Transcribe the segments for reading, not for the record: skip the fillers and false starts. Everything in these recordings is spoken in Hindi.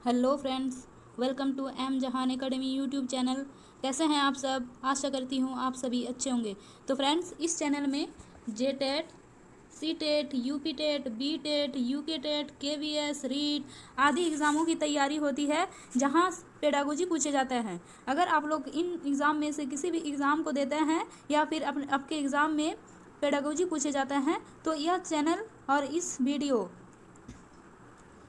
Hello friends, welcome to M Jahan academy YouTube channel. कैसे हैं आप सब? आशा करती हूँ आप सभी अच्छे होंगे। तो फ्रेंड्स, इस चैनल में J TET, C TET, UP TET, B TET, UK TET, KVS, REET आदि एग्ज़ामों की तैयारी होती है, जहां पेडागोजी पूछे जाते हैं। अगर आप लोग इन एग्ज़ाम में से किसी भी एग्ज़ाम को देते हैं या फिर आपके एग्ज़ाम में पेडागोजी पूछे जाते हैं, तो यह चैनल और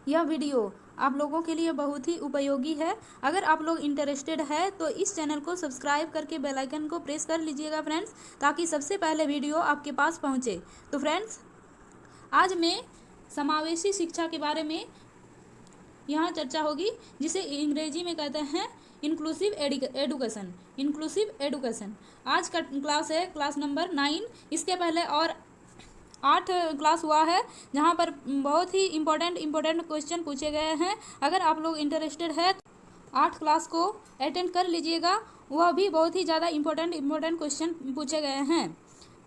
यह वीडियो आप लोगों के लिए बहुत ही उपयोगी है। अगर आप लोग इंटरेस्टेड है तो इस चैनल को सब्सक्राइब करके बेल आइकन को प्रेस कर लीजिएगा फ्रेंड्स, ताकि सबसे पहले वीडियो आपके पास पहुंचे। तो फ्रेंड्स, आज मैं समावेशी शिक्षा के बारे में यहाँ चर्चा होगी, जिसे अंग्रेजी में कहते हैं इंक्लूसिव एडुकेशन। आज का क्लास है क्लास नंबर 9। इसके पहले और 8 क्लास हुआ है, जहाँ पर बहुत ही इम्पोर्टेंट क्वेश्चन पूछे गए हैं। अगर आप लोग इंटरेस्टेड है तो 8 क्लास को अटेंड कर लीजिएगा। वह भी बहुत ही ज़्यादा इम्पोर्टेंट क्वेश्चन पूछे गए हैं।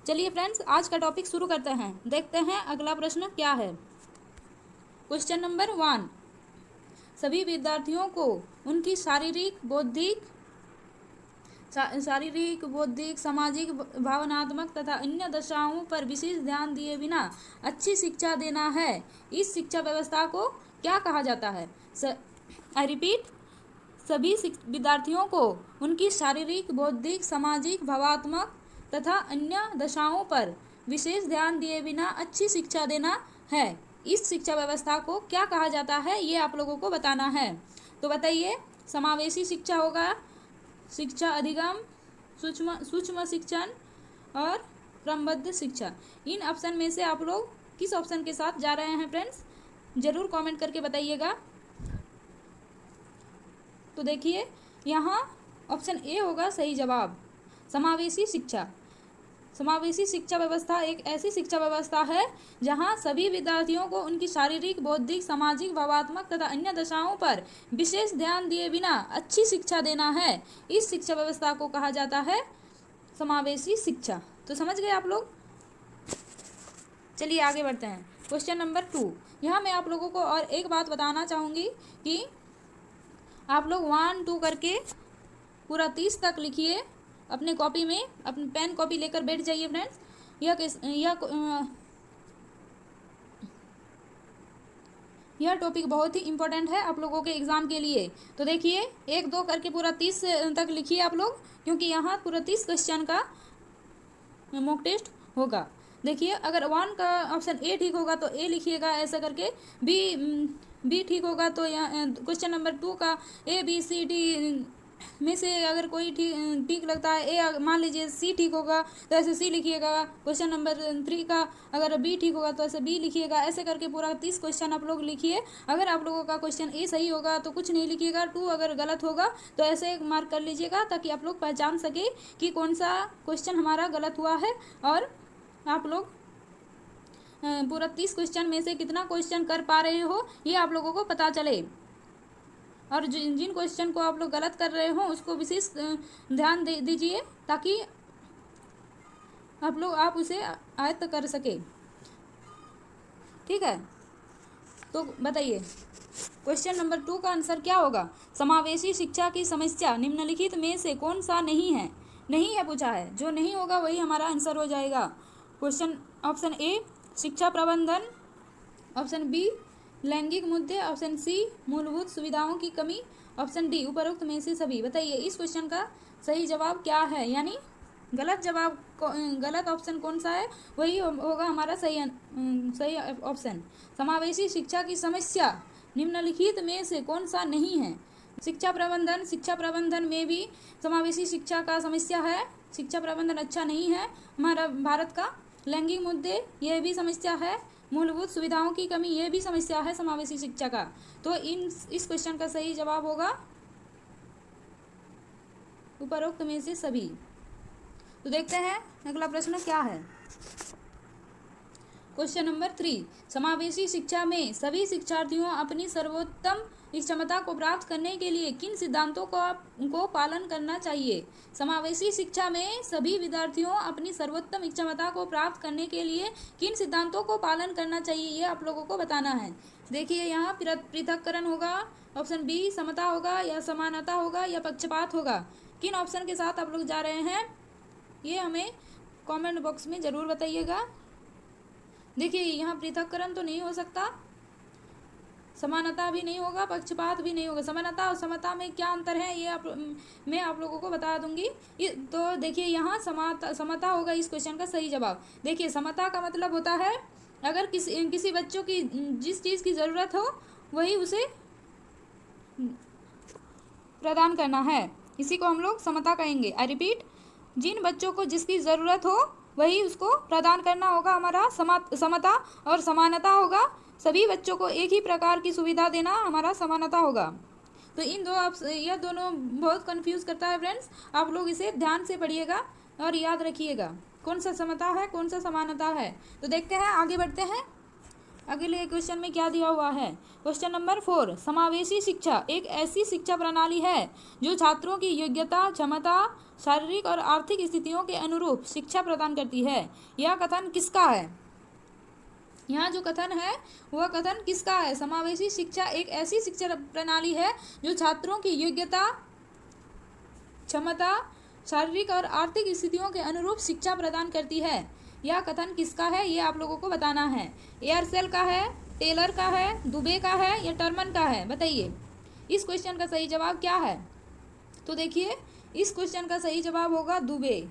चलिए फ्रेंड्स, आज का टॉपिक शुरू करते हैं। देखते हैं अगला प्रश्न क्या है। क्वेश्चन नंबर 1, सभी विद्यार्थियों को उनकी शारीरिक, बौद्धिक, सामाजिक, भावनात्मक तथा अन्य दशाओं पर विशेष ध्यान दिए बिना अच्छी शिक्षा देना है। इस शिक्षा व्यवस्था को क्या कहा जाता है? आई रिपीट, सभी विद्यार्थियों को उनकी शारीरिक, बौद्धिक, सामाजिक, भावनात्मक तथा अन्य दशाओं पर विशेष ध्यान दिए बिना अच्छी शिक्षा देना है। इस शिक्षा व्यवस्था को क्या कहा जाता है, ये आप लोगों को बताना है। तो बताइए, समावेशी शिक्षा होगा, शिक्षा अधिगम, सूक्ष्म शिक्षण और क्रमबद्ध शिक्षा। इन ऑप्शन में से आप लोग किस ऑप्शन के साथ जा रहे हैं फ्रेंड्स? जरूर कमेंट करके बताइएगा। तो देखिए, यहाँ ऑप्शन ए होगा सही जवाब, समावेशी शिक्षा। समावेशी शिक्षा व्यवस्था एक ऐसी शिक्षा व्यवस्था है जहां सभी विद्यार्थियों को उनकी शारीरिक, बौद्धिक, सामाजिक, भावनात्मक तथा अन्य दशाओं पर विशेष ध्यान दिए बिना अच्छी शिक्षा देना है। इस शिक्षा व्यवस्था को कहा जाता है समावेशी शिक्षा। तो समझ गए आप लोग? चलिए आगे बढ़ते हैं। क्वेश्चन नंबर 2, यहाँ मैं आप लोगों को और एक बात बताना चाहूँगी कि आप लोग 1, 2 करके पूरा 30 तक लिखिए अपने कॉपी में। अपनी पेन कॉपी लेकर बैठ जाइए फ्रेंड्स। यह टॉपिक बहुत ही इम्पोर्टेंट है आप लोगों के एग्ज़ाम के लिए। तो देखिए, 1, 2 करके पूरा 30 तक लिखिए आप लोग, क्योंकि यहाँ पूरा 30 क्वेश्चन का मॉक टेस्ट होगा। देखिए, अगर 1 का ऑप्शन ए ठीक होगा तो ए लिखिएगा ऐसा करके। बी ठीक होगा तो यहाँ क्वेश्चन नंबर 2 का ए बी सी डी में से अगर कोई ठीक लगता है, ए मान लीजिए सी ठीक होगा तो ऐसे सी लिखिएगा। क्वेश्चन नंबर 3 का अगर बी ठीक होगा तो ऐसे बी लिखिएगा। ऐसे करके पूरा 30 क्वेश्चन आप लोग लिखिए। अगर आप लोगों का क्वेश्चन ए सही होगा तो कुछ नहीं लिखिएगा, 2 अगर गलत होगा तो ऐसे मार्क कर लीजिएगा, ताकि आप लोग पहचान सके कि कौन सा क्वेश्चन हमारा गलत हुआ है, और आप लोग पूरा 30 क्वेश्चन में से कितना क्वेश्चन कर पा रहे हो ये आप लोगों को पता चले। और जिन क्वेश्चन को आप लोग गलत कर रहे हो उसको विशेष ध्यान दीजिए, ताकि आप उसे आयत्त कर सके। ठीक है, तो बताइए क्वेश्चन नंबर 2 का आंसर क्या होगा? समावेशी शिक्षा की समस्या निम्नलिखित में से कौन सा नहीं है? नहीं है पूछा है, जो नहीं होगा वही हमारा आंसर हो जाएगा। क्वेश्चन ऑप्शन ए शिक्षा प्रबंधन, ऑप्शन बी लैंगिक मुद्दे, ऑप्शन सी मूलभूत सुविधाओं की कमी, ऑप्शन डी उपरोक्त में से सभी। बताइए इस क्वेश्चन का सही जवाब क्या है, यानी गलत ऑप्शन कौन सा है, वही होगा हमारा सही ऑप्शन। समावेशी शिक्षा की समस्या निम्नलिखित में से कौन सा नहीं है? शिक्षा प्रबंधन में भी समावेशी शिक्षा का समस्या है। शिक्षा प्रबंधन अच्छा नहीं है हमारा भारत का। लैंगिक मुद्दे, यह भी समस्या है। मूलभूत सुविधाओं की कमी, यह भी समस्या है समावेशी शिक्षा का। तो इस क्वेश्चन का सही जवाब होगा उपरोक्त में से सभी। तो देखते हैं अगला प्रश्न क्या है। क्वेश्चन नंबर 3, समावेशी शिक्षा में सभी शिक्षार्थियों अपनी सर्वोत्तम क्षमता को प्राप्त करने के लिए किन सिद्धांतों को पालन करना चाहिए? समावेशी शिक्षा में सभी विद्यार्थियों अपनी सर्वोत्तम क्षमता को प्राप्त करने के लिए किन सिद्धांतों को पालन करना चाहिए, ये आप लोगों को बताना है। देखिए यहाँ पृथक्करण होगा, ऑप्शन बी समता होगा, या समानता होगा, या पक्षपात होगा। किन ऑप्शन के साथ आप लोग जा रहे हैं ये हमें कमेंट बॉक्स में ज़रूर बताइएगा। देखिए यहाँ पृथक्करण तो नहीं हो सकता, समानता भी नहीं होगा, पक्षपात भी नहीं होगा। समानता और समता में क्या अंतर है ये मैं आप लोगों को बता दूंगी। तो देखिए यहाँ समता होगा इस क्वेश्चन का सही जवाब। देखिए समता का मतलब होता है अगर किसी बच्चों की जिस चीज़ की ज़रूरत हो वही उसे प्रदान करना है, इसी को हम लोग समता कहेंगे। आई रिपीट, जिन बच्चों को जिसकी ज़रूरत हो वही उसको प्रदान करना होगा हमारा समता, और समानता होगा सभी बच्चों को एक ही प्रकार की सुविधा देना हमारा समानता होगा। तो इन दो यह दोनों बहुत कंफ्यूज करता है फ्रेंड्स, आप लोग इसे ध्यान से पढ़िएगा और याद रखिएगा कौन सा समता है कौन सा समानता है। तो देखते हैं, आगे बढ़ते हैं। अगले क्वेश्चन में क्या दिया हुआ है। क्वेश्चन नंबर 4, समावेशी शिक्षा एक ऐसी शिक्षा प्रणाली है जो छात्रों की योग्यता, क्षमता, शारीरिक और आर्थिक स्थितियों के अनुरूप शिक्षा प्रदान करती है। यह कथन किसका है? यहाँ जो कथन है वह कथन किसका है? समावेशी शिक्षा एक ऐसी शिक्षा प्रणाली है जो छात्रों की योग्यता, क्षमता, शारीरिक और आर्थिक स्थितियों के अनुरूप शिक्षा प्रदान करती है। यह कथन किसका है ये आप लोगों को बताना है। एयरसेल का है, टेलर का है, दुबे का है, या टर्मन का है? बताइए इस क्वेश्चन का सही जवाब क्या है। तो देखिए इस क्वेश्चन का सही जवाब होगा दुबे।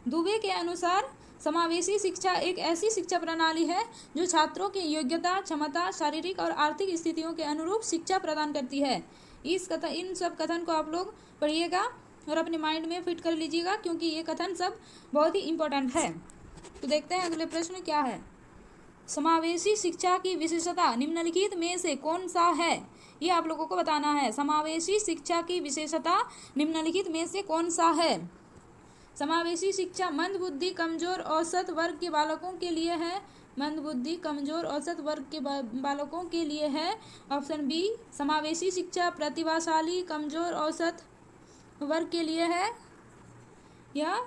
दुबे के अनुसार समावेशी शिक्षा एक ऐसी शिक्षा प्रणाली है जो छात्रों की योग्यता, क्षमता, शारीरिक और आर्थिक स्थितियों के अनुरूप शिक्षा प्रदान करती है। इन सब कथन को आप लोग पढ़िएगा और अपने माइंड में फिट कर लीजिएगा, क्योंकि ये कथन सब बहुत ही इम्पोर्टेंट है। तो देखते हैं अगले प्रश्न क्या है। समावेशी शिक्षा की विशेषता निम्नलिखित में से कौन सा है? ये आप लोगों को बताना है। समावेशी शिक्षा की विशेषता निम्नलिखित में से कौन सा है? समावेशी शिक्षा मंद बुद्धि, कमजोर, औसत वर्ग के बालकों के लिए है। मंद बुद्धि, कमजोर, औसत वर्ग के बालकों के लिए है। ऑप्शन बी समावेशी शिक्षा प्रतिभाशाली, कमजोर, औसत वर्ग के लिए है। या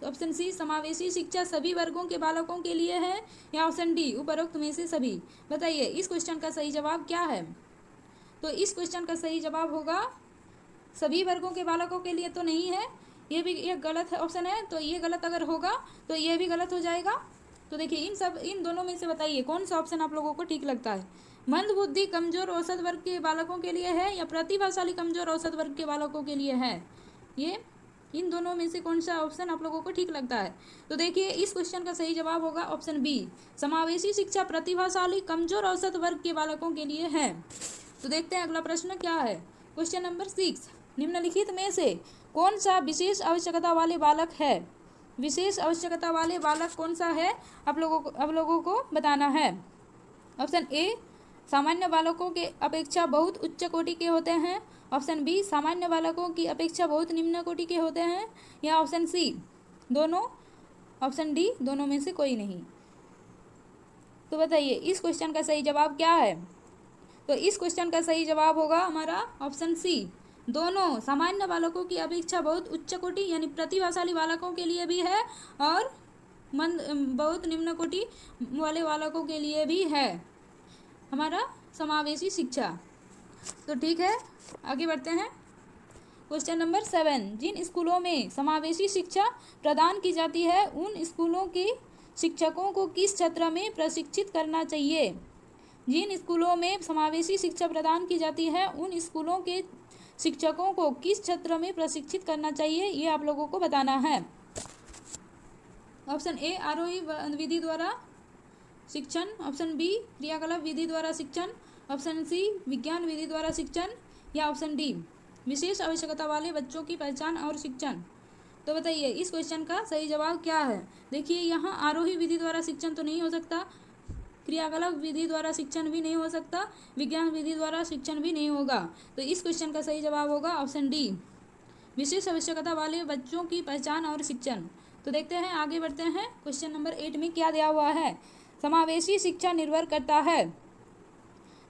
ऑप्शन सी समावेशी शिक्षा सभी वर्गों के बालकों के लिए है। या ऑप्शन डी उपरोक्त में से सभी। बताइए इस क्वेश्चन का सही जवाब क्या है। तो इस क्वेश्चन का सही जवाब होगा सभी वर्गों के बालकों के लिए तो नहीं है, ये गलत ऑप्शन है। तो ये गलत अगर होगा तो ये भी गलत हो जाएगा। तो देखिए इन दोनों में से बताइए कौन सा ऑप्शन आप लोगों को ठीक लगता है। मंद बुद्धि, कमजोर, औसत वर्ग के बालकों के लिए है, या प्रतिभाशाली, कमजोर, औसत वर्ग के बालकों के लिए है। ये इन दोनों में से कौन सा ऑप्शन आप लोगों को ठीक लगता है। तो देखिए इस क्वेश्चन का सही जवाब होगा ऑप्शन बी समावेशी शिक्षा प्रतिभाशाली, कमजोर, औसत वर्ग के बालकों के लिए है। तो देखते हैं अगला प्रश्न क्या है। क्वेश्चन नंबर 6, निम्नलिखित में से कौन सा विशेष आवश्यकता वाले बालक है? विशेष आवश्यकता वाले बालक कौन सा है आप लोगों को बताना है। ऑप्शन ए सामान्य बालकों के अपेक्षा बहुत उच्च कोटि के होते हैं। ऑप्शन बी सामान्य बालकों की अपेक्षा बहुत निम्न कोटि के होते हैं। या ऑप्शन सी दोनों। ऑप्शन डी दोनों में से कोई नहीं। तो बताइए इस क्वेश्चन का सही जवाब क्या है। तो इस क्वेश्चन का सही जवाब होगा हमारा ऑप्शन सी दोनों। सामान्य बालकों की अपेक्षा बहुत उच्च कोटि यानी प्रतिभाशाली बालकों के लिए भी है, और बहुत निम्न कोटि वाले बालकों के लिए भी है हमारा समावेशी शिक्षा। तो ठीक है आगे बढ़ते हैं। क्वेश्चन नंबर 7, जिन स्कूलों में समावेशी शिक्षा प्रदान की जाती है उन स्कूलों के शिक्षकों को किस क्षेत्र में प्रशिक्षित करना चाहिए। जिन स्कूलों में समावेशी शिक्षा प्रदान की जाती है उन स्कूलों के शिक्षकों को किस क्षेत्र में प्रशिक्षित करना चाहिए ये आप लोगों को बताना है। ऑप्शन ए आरोही विधि द्वारा शिक्षण। ऑप्शन बी क्रियाकलाप विधि द्वारा शिक्षण। ऑप्शन सी विज्ञान विधि द्वारा शिक्षण। या ऑप्शन डी विशेष आवश्यकता वाले बच्चों की पहचान और शिक्षण। तो बताइए इस क्वेश्चन का सही जवाब क्या है। देखिए यहाँ आरोही विधि द्वारा शिक्षण तो नहीं हो सकता, क्रियाकलाप विधि द्वारा शिक्षण भी नहीं हो सकता, विज्ञान विधि द्वारा शिक्षण भी नहीं होगा। तो इस क्वेश्चन का सही जवाब होगा ऑप्शन डी विशेष आवश्यकता वाले बच्चों की पहचान और शिक्षण। तो देखते हैं आगे बढ़ते हैं। क्वेश्चन नंबर 8 में क्या दिया हुआ है। समावेशी शिक्षा निर्भर करता है।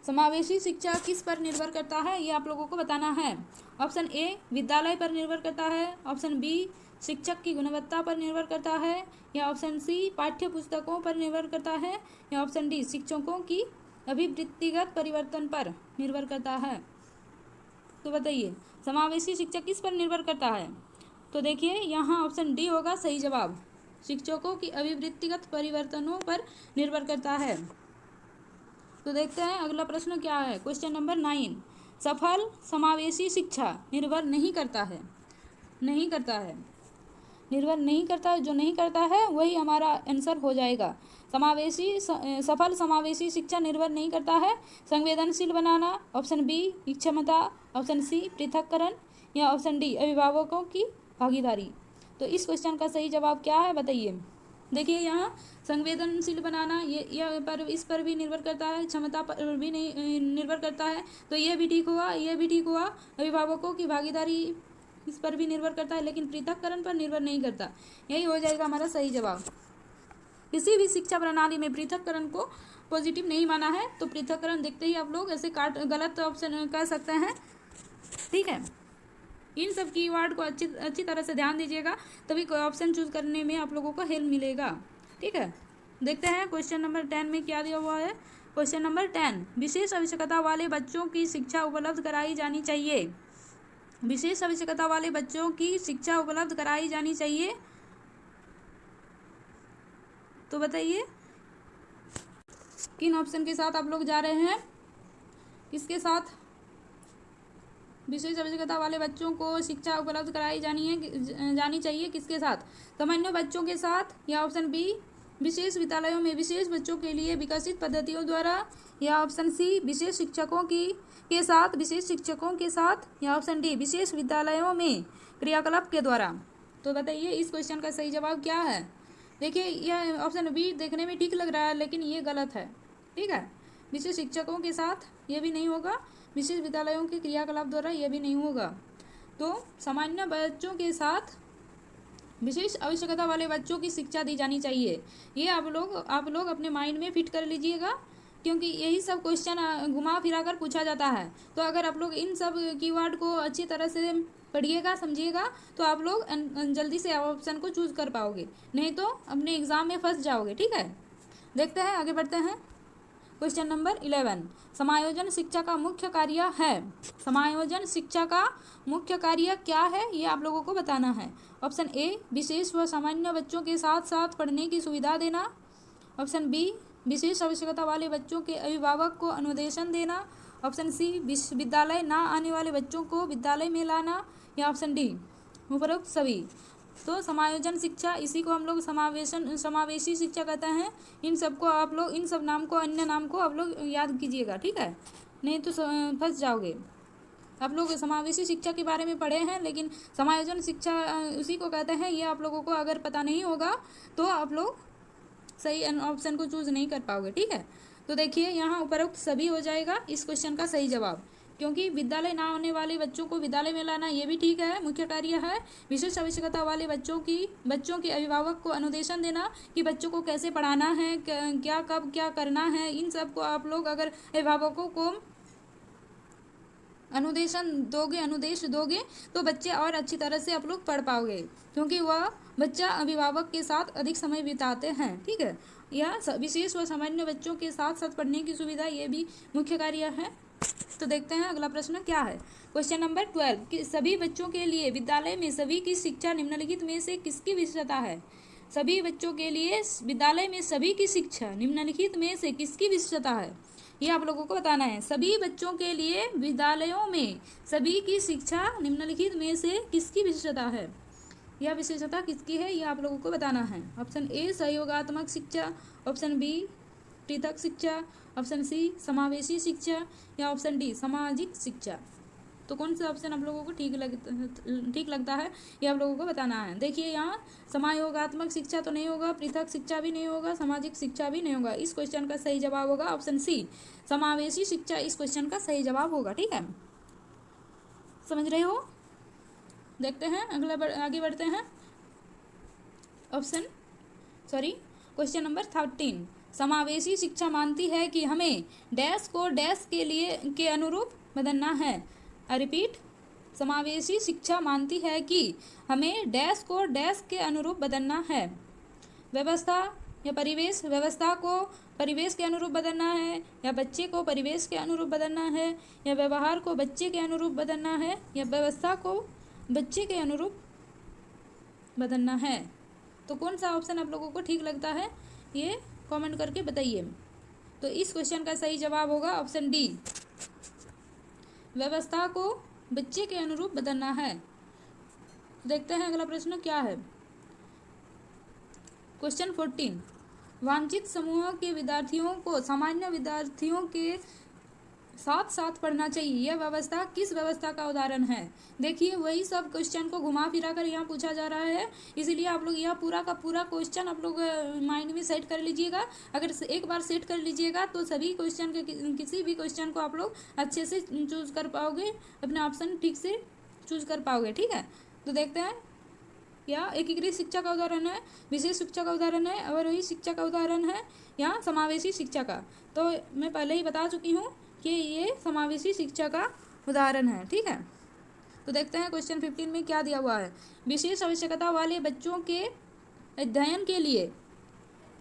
समावेशी शिक्षा किस पर निर्भर करता है ये आप लोगों को बताना है। ऑप्शन ए विद्यालय पर निर्भर करता है। ऑप्शन बी शिक्षक की गुणवत्ता पर निर्भर करता है। या ऑप्शन सी पाठ्य पुस्तकों पर निर्भर करता है। या ऑप्शन डी शिक्षकों की अभिवृत्तिगत परिवर्तन पर निर्भर करता है। तो बताइए समावेशी शिक्षा किस पर निर्भर करता है? तो देखिए यहाँ ऑप्शन डी होगा सही जवाब, शिक्षकों की अभिवृत्तिगत परिवर्तनों पर निर्भर करता है। तो देखते हैं अगला प्रश्न क्या है। क्वेश्चन नंबर 9, सफल समावेशी शिक्षा निर्भर नहीं करता है। नहीं करता है, निर्भर नहीं करता है, जो नहीं करता है वही हमारा आंसर हो जाएगा। सफल समावेशी शिक्षा निर्भर नहीं करता है संवेदनशील बनाना, ऑप्शन बी क्षमता, ऑप्शन सी पृथक्करण, या ऑप्शन डी अभिभावकों की भागीदारी। तो इस क्वेश्चन का सही जवाब क्या है बताइए। देखिए यहाँ संवेदनशील बनाना इस पर भी निर्भर करता है, क्षमता पर भी नहीं निर्भर करता है, तो ये भी ठीक हुआ, ये भी ठीक हुआ। अभिभावकों की भागीदारी इस पर भी निर्भर करता है, लेकिन पृथक्करण पर निर्भर नहीं करता। यही हो जाएगा हमारा सही जवाब। किसी भी शिक्षा प्रणाली में पृथक्करण को पॉजिटिव नहीं माना है, तो पृथक्करण देखते ही आप लोग ऐसे गलत ऑप्शन कर सकते हैं। ठीक है, इन सब कीवर्ड को अच्छी तरह से ध्यान दीजिएगा, तभी कोई ऑप्शन चूज करने में आप लोगों को हेल्प मिलेगा। ठीक है, देखते हैं क्वेश्चन नंबर 10 में क्या दिया हुआ है। क्वेश्चन नंबर 10, विशेष आवश्यकता वाले बच्चों की शिक्षा उपलब्ध कराई जानी चाहिए। विशेष आवश्यकता वाले बच्चों की शिक्षा उपलब्ध कराई जानी चाहिए। तो बताइए किन ऑप्शन के साथ आप लोग जा रहे हैं, किसके साथ? विशेष आवश्यकता वाले बच्चों को शिक्षा उपलब्ध कराई जानी चाहिए किसके साथ? सामान्य बच्चों के साथ, या ऑप्शन बी विशेष विद्यालयों में विशेष बच्चों के लिए विकसित पद्धतियों द्वारा, या ऑप्शन सी विशेष शिक्षकों के साथ, या ऑप्शन डी विशेष विद्यालयों में क्रियाकलाप के द्वारा। तो बताइए इस क्वेश्चन का सही जवाब क्या है। देखिए यह ऑप्शन बी देखने में ठीक लग रहा है, लेकिन ये गलत है। ठीक है, विशेष शिक्षकों के साथ ये भी नहीं होगा, विशेष विद्यालयों के क्रियाकलाप द्वारा ये भी नहीं होगा। तो सामान्य बच्चों के साथ विशेष आवश्यकता वाले बच्चों की शिक्षा दी जानी चाहिए। ये आप लोग अपने माइंड में फिट कर लीजिएगा, क्योंकि यही सब क्वेश्चन घुमा फिरा कर पूछा जाता है। तो अगर आप लोग इन सब कीवर्ड को अच्छी तरह से पढ़िएगा, समझिएगा, तो आप लोग जल्दी से ऑप्शन को चूज कर पाओगे, नहीं तो अपने एग्जाम में फंस जाओगे। ठीक है, देखते हैं आगे बढ़ते हैं। क्वेश्चन नंबर 11, समायोजन शिक्षा का मुख्य कार्य है। समायोजन शिक्षा का मुख्य कार्य क्या है, ये आप लोगों को बताना है। ऑप्शन ए विशेष व सामान्य बच्चों के साथ साथ पढ़ने की सुविधा देना, ऑप्शन बी विशेष आवश्यकता वाले बच्चों के अभिभावक को अनुदेशन देना, ऑप्शन सी विद्यालय ना आने वाले बच्चों को विद्यालय में लाना, या ऑप्शन डी उपरोक्त सभी। तो समायोजन शिक्षा, इसी को हम लोग समावेशी शिक्षा कहते हैं। इन सबको आप लोग, इन सब नाम को, अन्य नाम को आप लोग याद कीजिएगा। ठीक है, नहीं तो फंस जाओगे। आप लोग समावेशी शिक्षा के बारे में पढ़े हैं, लेकिन समायोजन शिक्षा उसी को कहते हैं। ये आप लोगों को अगर पता नहीं होगा तो आप लोग सही ऑप्शन को चूज नहीं कर पाओगे। ठीक है, तो देखिए यहाँ उपरोक्त सभी हो जाएगा इस क्वेश्चन का सही जवाब, क्योंकि विद्यालय ना आने वाले बच्चों को विद्यालय में लाना ये भी ठीक है, मुख्य कार्य है। विशेष आवश्यकता वाले बच्चों के अभिभावक को अनुदेशन देना कि बच्चों को कैसे पढ़ाना है, क्या कब क्या करना है, इन सब को आप लोग अगर अभिभावकों को अनुदेश दोगे तो बच्चे और अच्छी तरह से आप लोग पढ़ पाओगे, क्योंकि वह बच्चा अभिभावक के साथ अधिक समय बिताते हैं। ठीक है, यह विशेष व सामान्य बच्चों के साथ साथ पढ़ने की सुविधा ये भी मुख्य कार्य है। तो देखते हैं अगला प्रश्न क्या है। क्वेश्चन नंबर 12, कि सभी बच्चों के लिए विद्यालय में सभी की शिक्षा निम्नलिखित में से किसकी विशेषता है। सभी बच्चों के लिए विद्यालय में सभी की शिक्षा निम्नलिखित में से किसकी विशेषता है, ये आप लोगों को बताना है। सभी बच्चों के लिए विद्यालयों में सभी की शिक्षा निम्नलिखित में से किसकी विशेषता है, यह विशेषता किसकी है, ये आप लोगों को बताना है। ऑप्शन ए सहयोगात्मक शिक्षा, ऑप्शन बी पृथक शिक्षा, ऑप्शन सी समावेशी शिक्षा, या ऑप्शन डी सामाजिक शिक्षा। तो कौन सा ऑप्शन आप लोगों को ठीक लगता है, ये आप लोगों को बताना है। देखिए यहाँ समायोगात्मक शिक्षा तो नहीं होगा, पृथक शिक्षा भी नहीं होगा, सामाजिक शिक्षा भी नहीं होगा। इस क्वेश्चन का सही जवाब होगा ऑप्शन सी समावेशी शिक्षा, इस क्वेश्चन का सही जवाब होगा। ठीक है, समझ रहे हो। देखते हैं आगे बढ़ते हैं। क्वेश्चन नंबर 13, समावेशी शिक्षा मानती है कि हमें डैश को डैश के अनुरूप बदलना है। रिपीट, समावेशी शिक्षा मानती है कि हमें डैश को डैश के अनुरूप बदलना है। व्यवस्था, या परिवेश, व्यवस्था को परिवेश के अनुरूप बदलना है, या बच्चे को परिवेश के अनुरूप बदलना है, या व्यवहार को बच्चे के अनुरूप बदलना है, या व्यवस्था को बच्चे के अनुरूप बदलना है। तो कौन सा ऑप्शन आप लोगों को ठीक लगता है ये कमेंट करके बताइए। तो इस क्वेश्चन का सही जवाब होगा ऑप्शन डी, व्यवस्था को बच्चे के अनुरूप बदलना है। देखते हैं अगला प्रश्न क्या है। क्वेश्चन 14, वांछित समूह के विद्यार्थियों को सामान्य विद्यार्थियों के साथ साथ पढ़ना चाहिए, यह व्यवस्था किस व्यवस्था का उदाहरण है। देखिए वही सब क्वेश्चन को घुमा फिरा कर यहाँ पूछा जा रहा है, इसलिए आप लोग यह पूरा का पूरा क्वेश्चन आप लोग माइंड में सेट कर लीजिएगा। अगर एक बार सेट कर लीजिएगा तो सभी क्वेश्चन के किसी भी क्वेश्चन को आप लोग अच्छे से चूज कर पाओगे, अपने ऑप्शन ठीक से चूज कर पाओगे। ठीक है, तो देखते हैं। या एकीकृत शिक्षा का उदाहरण है, विशेष शिक्षा का उदाहरण है, अवरोही शिक्षा का उदाहरण है, या समावेशी शिक्षा का। तो मैं पहले ही बता चुकी हूँ कि ये समावेशी शिक्षा का उदाहरण है। ठीक है, तो देखते हैं क्वेश्चन 15 में क्या दिया हुआ है। विशेष आवश्यकता वाले बच्चों के अध्ययन के लिए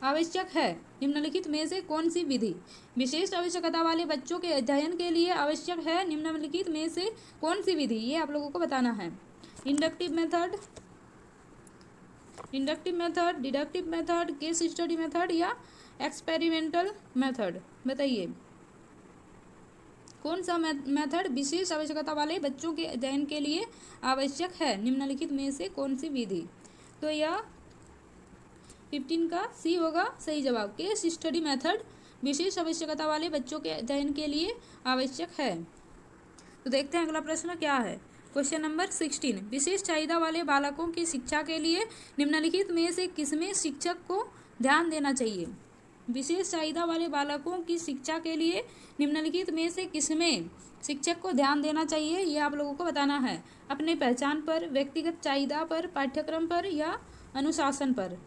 आवश्यक है निम्नलिखित में से कौन सी विधि। विशेष आवश्यकता वाले बच्चों के अध्ययन के लिए आवश्यक है निम्नलिखित में से कौन सी विधि, ये आप लोगों को बताना है। Inductive method, deductive method, case study method, या एक्सपेरिमेंटल मेथड। बताइए कौन सा मेथड विशेष आवश्यकता वाले बच्चों के अध्ययन के लिए आवश्यक है निम्नलिखित में से कौन सी विधि। तो यह 15 का सी होगा सही जवाब, केस स्टडी मेथड विशेष आवश्यकता वाले बच्चों के अध्ययन के लिए आवश्यक है। तो देखते हैं अगला प्रश्न क्या है। क्वेश्चन नंबर 16, विशेष चाहिए वाले बालकों की शिक्षा के लिए निम्नलिखित में से किसमें शिक्षक को ध्यान देना चाहिए। विशेष चाहिए वाले बालकों की शिक्षा के लिए निम्नलिखित में से किसमें शिक्षक को ध्यान देना चाहिए, ये आप लोगों को बताना है। अपने पहचान पर, व्यक्तिगत चाहिए पर, पाठ्यक्रम पर, या अनुशासन पर।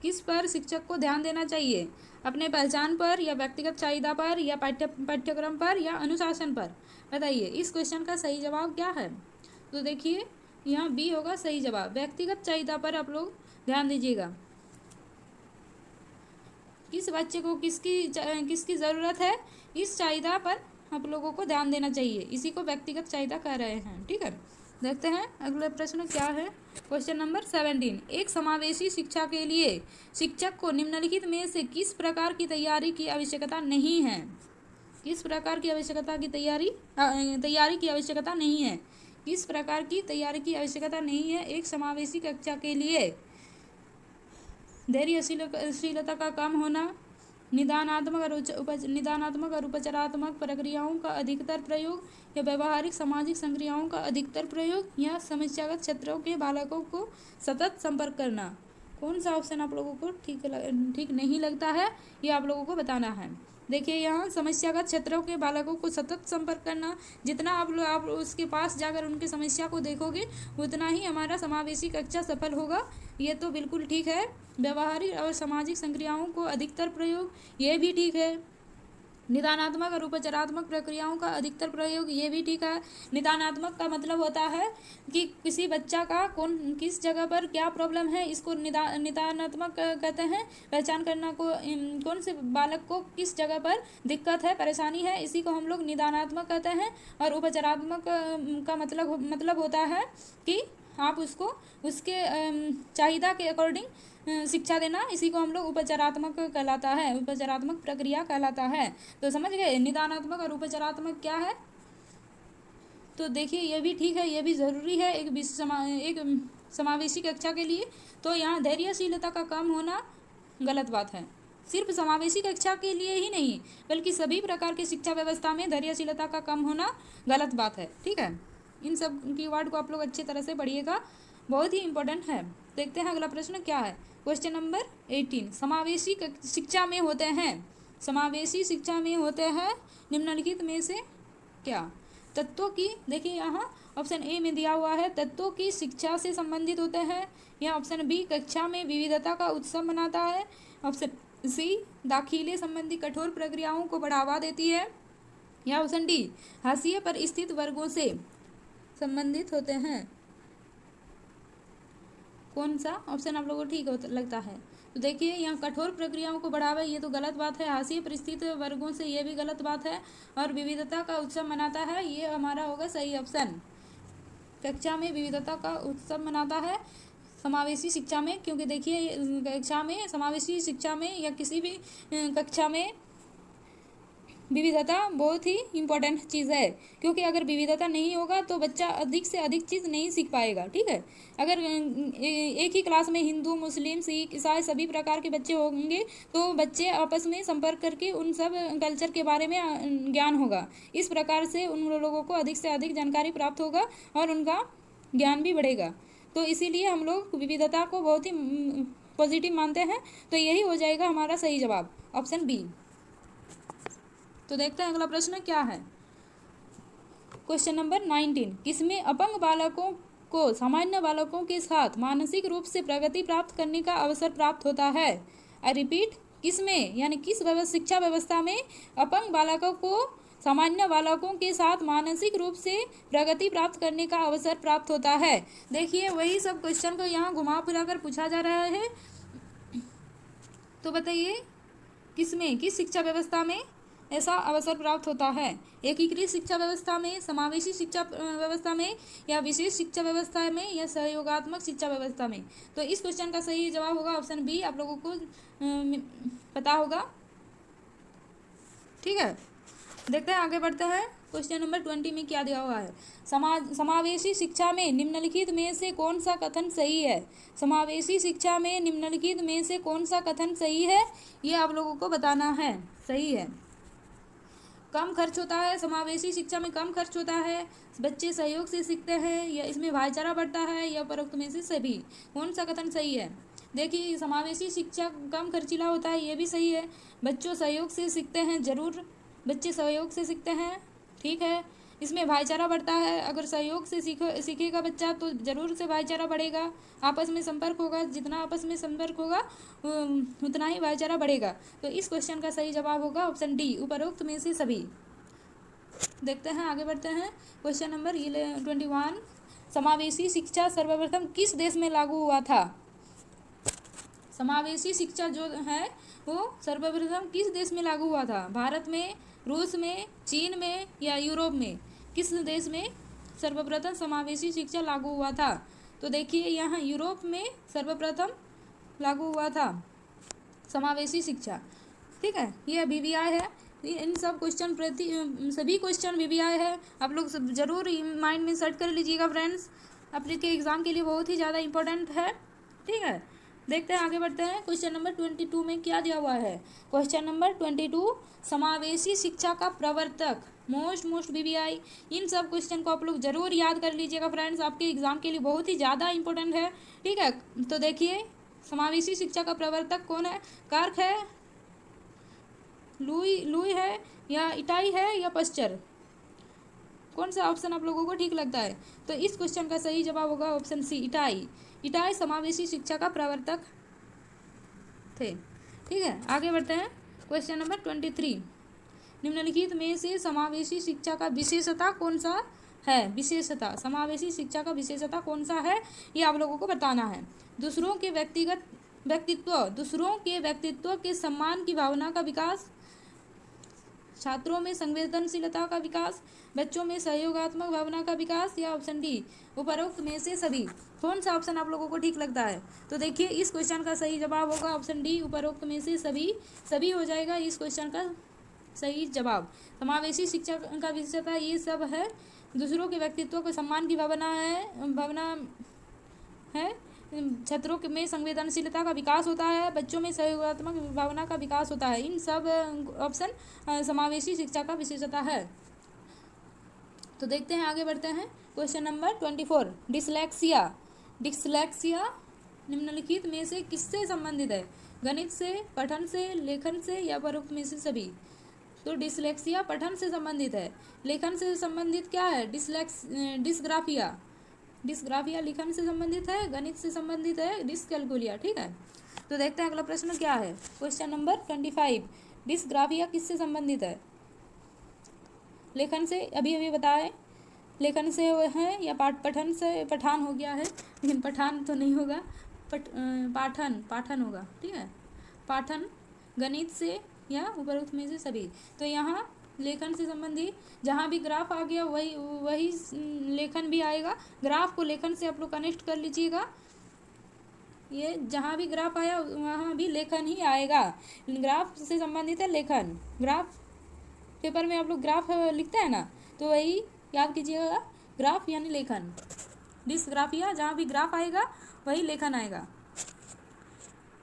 किस पर शिक्षक को ध्यान देना चाहिए, अपने पहचान पर, या व्यक्तिगत चाहिए पर, या पाठ्यक्रम पर, या अनुशासन पर। बताइए इस क्वेश्चन का सही जवाब क्या है। तो देखिए यहाँ बी होगा सही जवाब, व्यक्तिगत चाहिए पर आप लोग ध्यान दीजिएगा। किस बच्चे को किसकी ज़रूरत है, इस चाहिए पर आप लोगों को ध्यान देना चाहिए, इसी को व्यक्तिगत चाहिए कह रहे हैं। ठीक है, देखते हैं अगला प्रश्न क्या है। क्वेश्चन नंबर 17, एक समावेशी शिक्षा के लिए शिक्षक को निम्नलिखित में से किस प्रकार की तैयारी की आवश्यकता नहीं है। किस प्रकार की आवश्यकता की तैयारी की आवश्यकता नहीं है, किस प्रकार की तैयारी की आवश्यकता नहीं है एक समावेशी कक्षा के लिए। धैर्यशीलता का कम होना, निदानात्मक और उपचारात्मक प्रक्रियाओं का अधिकतर प्रयोग, या व्यवहारिक सामाजिक संक्रियाओं का अधिकतर प्रयोग, या समस्यागत क्षेत्रों के बालकों को सतत संपर्क करना। कौन सा ऑप्शन आप लोगों को ठीक नहीं लगता है, ये आप लोगों को बताना है। देखिए यहाँ समस्यागत क्षेत्रों के बालकों को सतत संपर्क करना, जितना आप उसके पास जाकर उनकी समस्या को देखोगे उतना ही हमारा समावेशी कक्षा सफल होगा, ये तो बिल्कुल ठीक है। व्यवहारिक और सामाजिक संक्रियाओं को अधिकतर प्रयोग, ये भी ठीक है। निदानात्मक और उपचारात्मक प्रक्रियाओं का अधिकतर प्रयोग, ये भी ठीक है। निदानात्मक का मतलब होता है कि किसी बच्चा का किस जगह पर क्या प्रॉब्लम है, इसको निदानात्मक कहते हैं। पहचान करना को कौन से बालक को किस जगह पर दिक्कत है, परेशानी है, इसी को हम लोग निदानात्मक कहते हैं। और उपचारात्मक का मतलब होता है कि आप उसको उसके चाहिए के अकॉर्डिंग शिक्षा देना, इसी को हम लोग उपचारात्मक कहलाता है, उपचारात्मक प्रक्रिया कहलाता है। तो समझ गए निदानात्मक और उपचारात्मक क्या है। तो देखिए ये भी ठीक है, ये भी ज़रूरी है एक समावेशी कक्षा के लिए। तो यहाँ धैर्यशीलता का कम होना गलत बात है, सिर्फ समावेशी कक्षा के लिए ही नहीं बल्कि सभी प्रकार की शिक्षा व्यवस्था में धैर्यशीलता का कम होना गलत बात है। ठीक है, इन सब कीवर्ड को आप लोग अच्छी तरह से पढ़िएगा, बहुत ही इंपॉर्टेंट है। देखते हैं अगला प्रश्न क्या है। क्वेश्चन नंबर 18, समावेशी शिक्षा में होते हैं, समावेशी शिक्षा में होते हैं निम्नलिखित में से क्या। तत्वों की, देखिए यहाँ ऑप्शन ए में दिया हुआ है तत्वों की शिक्षा से संबंधित होते हैं, या ऑप्शन बी कक्षा में विविधता का उत्सव मनाता है, ऑप्शन सी दाखिले संबंधी कठोर प्रक्रियाओं को बढ़ावा देती है, या ऑप्शन डी हाशिए पर स्थित वर्गों से संबंधित होते हैं। कौन सा ऑप्शन आप लोगों को ठीक लगता है। तो देखिए यहाँ कठोर प्रक्रियाओं को बढ़ावा, ये तो गलत बात है। हाशिए परिस्थित वर्गों से, ये भी गलत बात है। और विविधता का उत्सव मनाता है, ये हमारा होगा सही ऑप्शन। कक्षा में विविधता का उत्सव मनाता है समावेशी शिक्षा में, क्योंकि देखिए कक्षा में, समावेशी शिक्षा में या किसी भी कक्षा में विविधता बहुत ही इम्पोर्टेंट चीज़ है, क्योंकि अगर विविधता नहीं होगा तो बच्चा अधिक से अधिक चीज़ नहीं सीख पाएगा। ठीक है, अगर एक ही क्लास में हिंदू, मुस्लिम, सिख, ईसाई सभी प्रकार के बच्चे होंगे तो बच्चे आपस में संपर्क करके उन सब कल्चर के बारे में ज्ञान होगा। इस प्रकार से उन लोगों को अधिक से अधिक जानकारी प्राप्त होगा और उनका ज्ञान भी बढ़ेगा। तो इसीलिए हम लोग विविधता को बहुत ही पॉजिटिव मानते हैं। तो यही हो जाएगा हमारा सही जवाब, ऑप्शन बी। तो देखते हैं अगला प्रश्न क्या है। क्वेश्चन नंबर 19, किसमें अपंग बालकों को सामान्य बालकों के साथ मानसिक रूप से प्रगति प्राप्त करने का अवसर प्राप्त होता है? आई रिपीट, किसमें यानी किस शिक्षा व्यवस्था में अपंग बालकों को सामान्य बालकों के साथ मानसिक रूप से प्रगति प्राप्त करने का अवसर प्राप्त होता है? देखिए वही सब क्वेश्चन को यहाँ घुमा फिरा कर पूछा जा रहा है। तो बताइए किसमें, किस शिक्षा व्यवस्था में ऐसा अवसर प्राप्त होता है? एकीकृत शिक्षा व्यवस्था में, समावेशी शिक्षा व्यवस्था में, या विशेष शिक्षा व्यवस्था में, या सहयोगात्मक शिक्षा व्यवस्था में? तो इस क्वेश्चन का सही जवाब होगा ऑप्शन बी। आप लोगों को पता होगा। ठीक है, देखते हैं आगे बढ़ते हैं। क्वेश्चन नंबर 20 में क्या दिया हुआ है? समावेशी शिक्षा में निम्नलिखित में से कौन सा कथन सही है? समावेशी शिक्षा में निम्नलिखित में से कौन सा कथन सही है, ये आप लोगों को बताना है। सही है, कम खर्च होता है, समावेशी शिक्षा में कम खर्च होता है, बच्चे सहयोग से सीखते हैं, या इसमें भाईचारा बढ़ता है, या उपरोक्त में से सभी? कौन सा कथन सही है? देखिए समावेशी शिक्षा कम खर्चीला होता है, ये भी सही है। बच्चों सहयोग से सीखते हैं, जरूर बच्चे सहयोग से सीखते हैं, ठीक है। इसमें भाईचारा बढ़ता है, अगर सहयोग से सीखेगा बच्चा तो जरूर से भाईचारा बढ़ेगा, आपस में संपर्क होगा, जितना आपस में संपर्क होगा उतना ही भाईचारा बढ़ेगा। तो इस क्वेश्चन का सही जवाब होगा ऑप्शन डी, उपरोक्त में से सभी। देखते हैं आगे बढ़ते हैं। क्वेश्चन नंबर 21, समावेशी शिक्षा सर्वप्रथम किस देश में लागू हुआ था? समावेशी शिक्षा जो है वो सर्वप्रथम किस देश में लागू हुआ था? भारत में, रूस में, चीन में, या यूरोप में? किस देश में सर्वप्रथम समावेशी शिक्षा लागू हुआ था? तो देखिए यहाँ यूरोप में सर्वप्रथम लागू हुआ था समावेशी शिक्षा। ठीक है, ये अभी भी आया है। इन सब क्वेश्चन सभी क्वेश्चन VVI है, आप लोग सब जरूर माइंड में सेट कर लीजिएगा फ्रेंड्स, अपने के एग्जाम के लिए बहुत ही ज़्यादा इंपॉर्टेंट है। ठीक है, देखते हैं आगे बढ़ते हैं। क्वेश्चन नंबर 22 में क्या दिया हुआ है? क्वेश्चन नंबर 22, समावेशी शिक्षा का प्रवर्तक, मोस्ट VVI। इन सब क्वेश्चन को आप लोग जरूर याद कर लीजिएगा फ्रेंड्स, आपके एग्जाम के लिए बहुत ही ज़्यादा इंपॉर्टेंट है। ठीक है, तो देखिए समावेशी शिक्षा का प्रवर्तक कौन है? कार्क है, लुई है, या इटाई है, या पश्चर? कौन सा ऑप्शन आप लोगों को ठीक लगता है? तो इस क्वेश्चन का सही जवाब होगा ऑप्शन सी, इटाई। इटाई समावेशी शिक्षा का प्रवर्तक थे। ठीक है, आगे बढ़ते हैं। क्वेश्चन नंबर 23, निम्नलिखित में से समावेशी शिक्षा का विशेषता कौन सा है? विशेषता, समावेशी शिक्षा का विशेषता कौन सा है, ये आप लोगों को बताना है। दूसरों के व्यक्तित्व के सम्मान की भावना का विकास, छात्रों में संवेदनशीलता का विकास, बच्चों में सहयोगात्मक भावना का विकास, या ऑप्शन डी, उपरोक्त में से सभी? कौन सा ऑप्शन आप लोगों को ठीक लगता है? तो देखिए इस क्वेश्चन का सही जवाब होगा ऑप्शन डी, उपरोक्त में से सभी हो जाएगा इस क्वेश्चन का सही जवाब। समावेशी शिक्षा का विशेषता ये सब है, दूसरों के व्यक्तित्व को सम्मान की भावना है, छात्रों में संवेदनशीलता का विकास होता है, बच्चों में सहयोगात्मक भावना का विकास होता है। इन सब ऑप्शन समावेशी शिक्षा का विशेषता है। तो देखते हैं आगे बढ़ते हैं। क्वेश्चन नंबर 24, डिसलेक्सिया निम्नलिखित में से किससे संबंधित है? गणित से, पठन से, लेखन से, या उपरोक्त में से सभी? तो डिसलेक्सिया पठन से संबंधित है। लेखन से संबंधित क्या है? डिस्ग्राफिया लिखन से संबंधित है। गणित से संबंधित है डिसकैलकुलिया। ठीक है, तो देखते हैं अगला प्रश्न क्या है। क्वेश्चन नंबर 25, डिस्ग्राफिया किससे संबंधित है? लेखन से, अभी बताए, लेखन से है, या पठन से? पठान हो गया है, लेकिन पठान तो नहीं होगा, पाठन होगा, ठीक है, पाठन, गणित से या उपरोक्त में से सभी। तो यहाँ लेखन से संबंधित जहाँ भी ग्राफ आ गया वही लेखन भी आएगा। ग्राफ को लेखन से आप लोग कनेक्ट कर लीजिएगा, ये जहाँ भी ग्राफ आया वहाँ भी लेखन ही आएगा। ग्राफ से संबंधित है लेखन। ग्राफ पेपर में आप लोग ग्राफ लिखते हैं ना, तो वही याद कीजिएगा, ग्राफ यानी लेखन। डिस्ग्राफिया, जहाँ भी ग्राफ आएगा वही लेखन आएगा।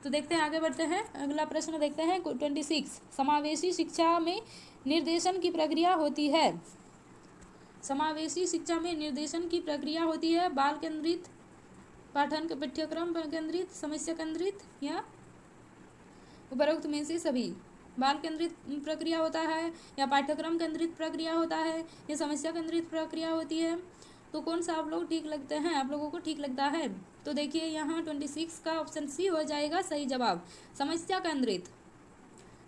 तो देखते हैं, आगे बढ़ते हैं, अगला प्रश्न देखते हैं 26। समावेशी शिक्षा में निर्देशन की प्रक्रिया होती है। समावेशी शिक्षा में निर्देशन की प्रक्रिया होती है बाल केंद्रित, पाठन पाठ्यक्रम केंद्रित, समस्या केंद्रित या उपरोक्त में से सभी। बाल केंद्रित प्रक्रिया होता है या पाठ्यक्रम केंद्रित प्रक्रिया होता है या समस्या केंद्रित प्रक्रिया होती है। तो कौन सा आप लोग ठीक लगते हैं, आप लोगों को ठीक लगता है? तो देखिए यहाँ 26 का ऑप्शन सी हो जाएगा सही जवाब, समस्या केंद्रित।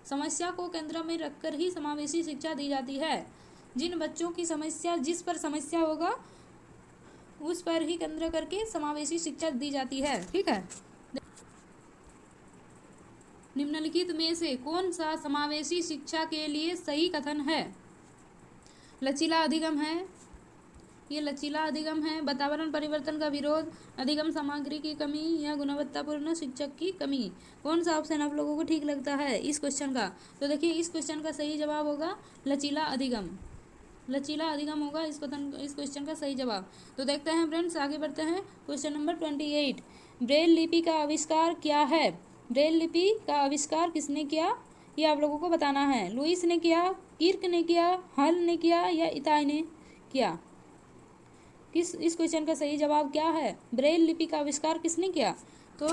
समस्या को केंद्र में रखकर ही समावेशी शिक्षा दी जाती है। जिन बच्चों की समस्या, जिस पर समस्या होगा उस पर ही केंद्र करके समावेशी शिक्षा दी जाती है, ठीक है। निम्नलिखित में से कौन सा समावेशी शिक्षा के लिए सही कथन है? लचीला अधिगम है, ये लचीला अधिगम है। वातावरण परिवर्तन का विरोध, अधिगम सामग्री की कमी या गुणवत्तापूर्ण शिक्षक की कमी। कौन सा ऑप्शन आप लोगों को ठीक लगता है इस क्वेश्चन का? तो देखिए इस क्वेश्चन का सही जवाब होगा लचीला अधिगम। लचीला अधिगम होगा इस क्वेश्चन का सही जवाब। तो देखते हैं फ्रेंड्स, आगे बढ़ते हैं। क्वेश्चन नंबर 28, ब्रेल लिपि का आविष्कार क्या है? ब्रेल लिपि का आविष्कार किसने किया, ये आप लोगों को बताना है। लुईस ने किया, किर्क ने किया, हल ने किया या इताई ने किया? इस क्वेश्चन का सही जवाब क्या है? ब्रेल लिपि का आविष्कार किसने किया? तो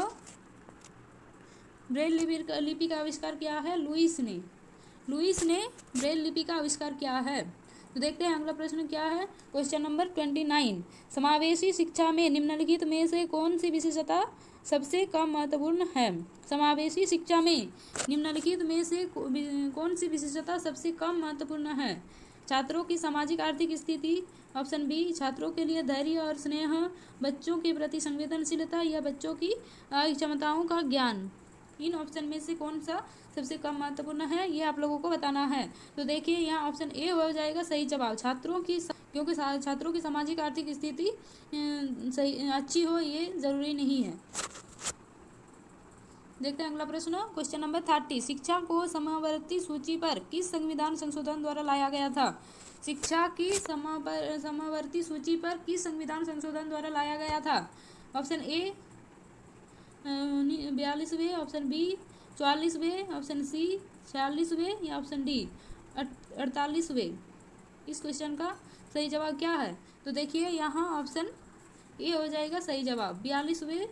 ब्रेल लिपि का आविष्कार किया है लुईस ने। लुईस ने ब्रेल लिपि का आविष्कार किया है। तो देखते हैं अगला प्रश्न क्या है। क्वेश्चन नंबर 29, समावेशी शिक्षा में निम्नलिखित में से कौन सी विशेषता सबसे कम महत्वपूर्ण है? समावेशी शिक्षा में निम्नलिखित में से कौन सी विशेषता सबसे कम महत्वपूर्ण है? छात्रों की सामाजिक आर्थिक स्थिति, ऑप्शन बी छात्रों के लिए धैर्य और स्नेह, बच्चों के प्रति संवेदनशीलता या बच्चों की क्षमताओं का ज्ञान। इन ऑप्शन में से कौन सा सबसे कम महत्वपूर्ण है, ये आप लोगों को बताना है। तो देखिए यहाँ ऑप्शन ए हो जाएगा सही जवाब, छात्रों की, क्योंकि छात्रों की सामाजिक आर्थिक स्थिति सही अच्छी हो ये जरूरी नहीं है। देखते हैं अगला प्रश्न, क्वेश्चन नंबर 30, शिक्षा को समवर्ती सूची पर किस संविधान संशोधन द्वारा लाया गया था? शिक्षा की समवर्ती सूची पर किस संविधान संशोधन द्वारा लाया गया था? ऑप्शन ए 42वें, ऑप्शन बी 44वें, ऑप्शन सी 46वें या ऑप्शन डी 48वें। इस क्वेश्चन का सही जवाब क्या है? तो देखिए यहाँ ऑप्शन ए हो जाएगा सही जवाब, 42वें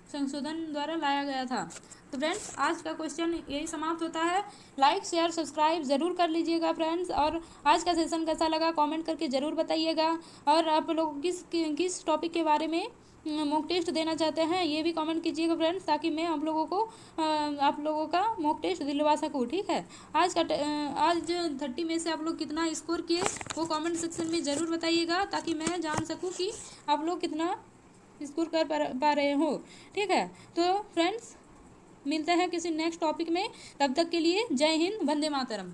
संशोधन द्वारा लाया गया था। तो फ्रेंड्स आज का क्वेश्चन यही समाप्त होता है। लाइक शेयर सब्सक्राइब जरूर कर लीजिएगा फ्रेंड्स, और आज का सेशन कैसा लगा कमेंट करके ज़रूर बताइएगा। और आप लोग किस टॉपिक के बारे में मॉक टेस्ट देना चाहते हैं ये भी कमेंट कीजिएगा फ्रेंड्स, ताकि मैं आप लोगों का मॉक टेस्ट दिलवा सकूँ, ठीक है। आज 30 में से आप लोग कितना स्कोर किए वो कमेंट सेक्शन में ज़रूर बताइएगा, ताकि मैं जान सकूँ कि आप लोग कितना स्कोर कर पा रहे हो, ठीक है। तो फ्रेंड्स मिलते हैं किसी नेक्स्ट टॉपिक में, तब तक के लिए जय हिंद, वंदे मातरम।